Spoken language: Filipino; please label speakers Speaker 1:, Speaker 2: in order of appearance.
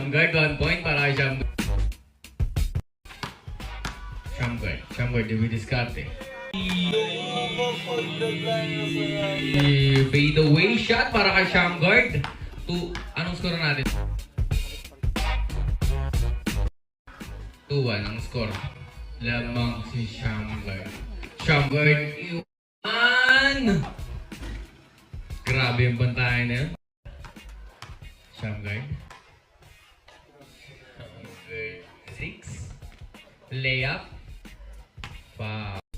Speaker 1: Shamgard, 1 point para kay Shamgard. Shamgard, di diskarte. Fade away shot para kay Shamgard. Anong score natin? 2-1 ang score. Lamang si Shamgard. Shamgard, iwan! Grabe yung bantayan na yun. Shamgard. 6. Layup. 5.